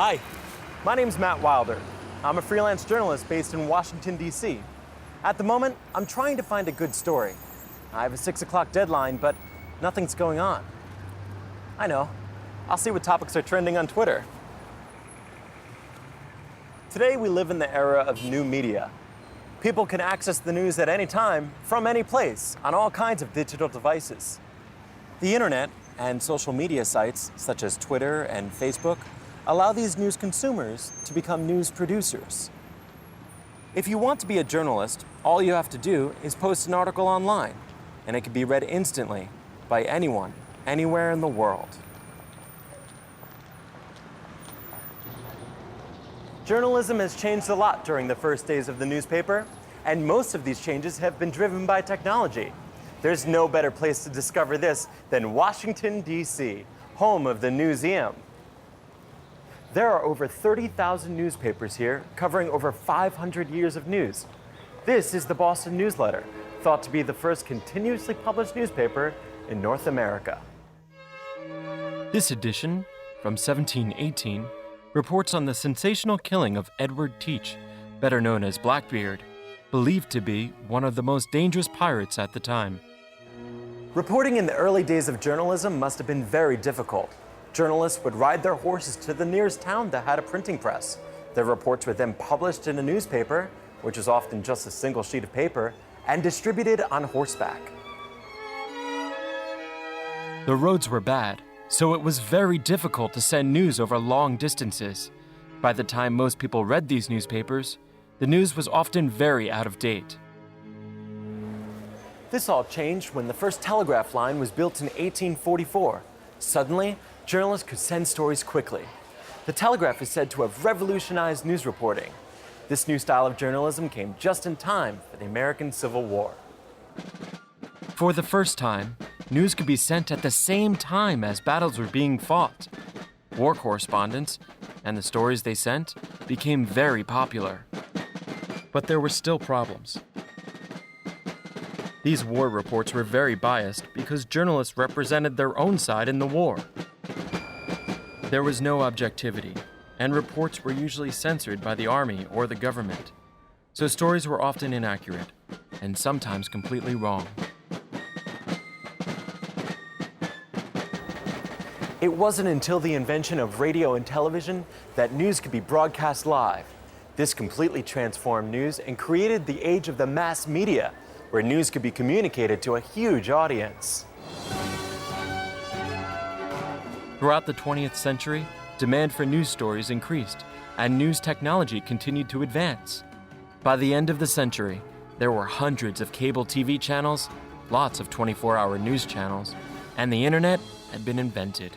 Hi, my name's Matt Wilder. I'm a freelance journalist based in Washington, D.C. At the moment, I'm trying to find a good story. I have a 6 o'clock deadline, but nothing's going on. I know. I'll see what topics are trending on Twitter. Today, we live in the era of new media. People can access the news at any time, from any place, on all kinds of digital devices. The internet and social media sites, such as Twitter and Facebook, allow these news consumers to become news producers. If you want to be a journalist, all you have to do is post an article online, and it can be read instantly by anyone, anywhere in the world. Journalism has changed a lot during the first days of the newspaper, and most of these changes have been driven by technology. There's no better place to discover this than Washington, D.C., home of the Newseum. There are over 30,000 newspapers here, covering over 500 years of news. This is the Boston Newsletter, thought to be the first continuously published newspaper in North America. This edition, from 1718, reports on the sensational killing of Edward Teach, better known as Blackbeard, believed to be one of the most dangerous pirates at the time. Reporting in the early days of journalism must have been very difficult. Journalists would ride their horses to the nearest town that had a printing press. Their reports were then published in a newspaper, which was often just a single sheet of paper, and distributed on horseback. The roads were bad, so it was very difficult to send news over long distances. By the time most people read these newspapers, the news was often very out of date. This all changed when the first telegraph line was built in 1844. Suddenly, journalists could send stories quickly. The telegraph is said to have revolutionized news reporting. This new style of journalism came just in time for the American Civil War. For the first time, news could be sent at the same time as battles were being fought. War correspondents, and the stories they sent, became very popular. But there were still problems. These war reports were very biased because journalists represented their own side in the war. There was no objectivity, and reports were usually censored by the army or the government. So stories were often inaccurate, and sometimes completely wrong. It wasn't until the invention of radio and television that news could be broadcast live. This completely transformed news and created the age of the mass media, where news could be communicated to a huge audience. Throughout the 20th century, demand for news stories increased, and news technology continued to advance. By the end of the century, there were hundreds of cable TV channels, lots of 24-hour news channels, and the internet had been invented.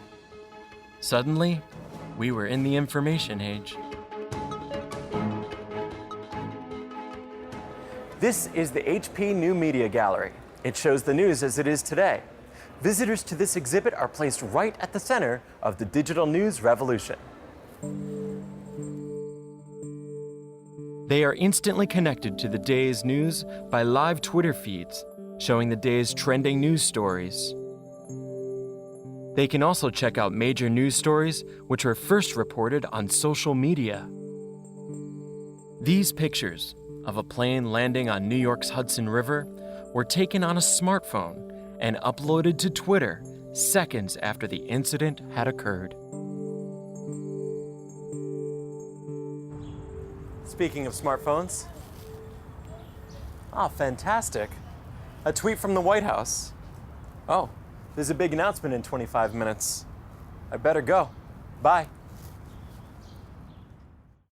Suddenly, we were in the information age. This is the HP New Media Gallery. It shows the news as it is today. Visitors to this exhibit are placed right at the center of the digital news revolution. They are instantly connected to the day's news by live Twitter feeds, showing the day's trending news stories. They can also check out major news stories which were first reported on social media. These pictures of a plane landing on New York's Hudson River were taken on a smartphone and uploaded to Twitter seconds after the incident had occurred. Speaking of smartphones, fantastic. A tweet from the White House. Oh, there's a big announcement in 25 minutes. I better go. Bye.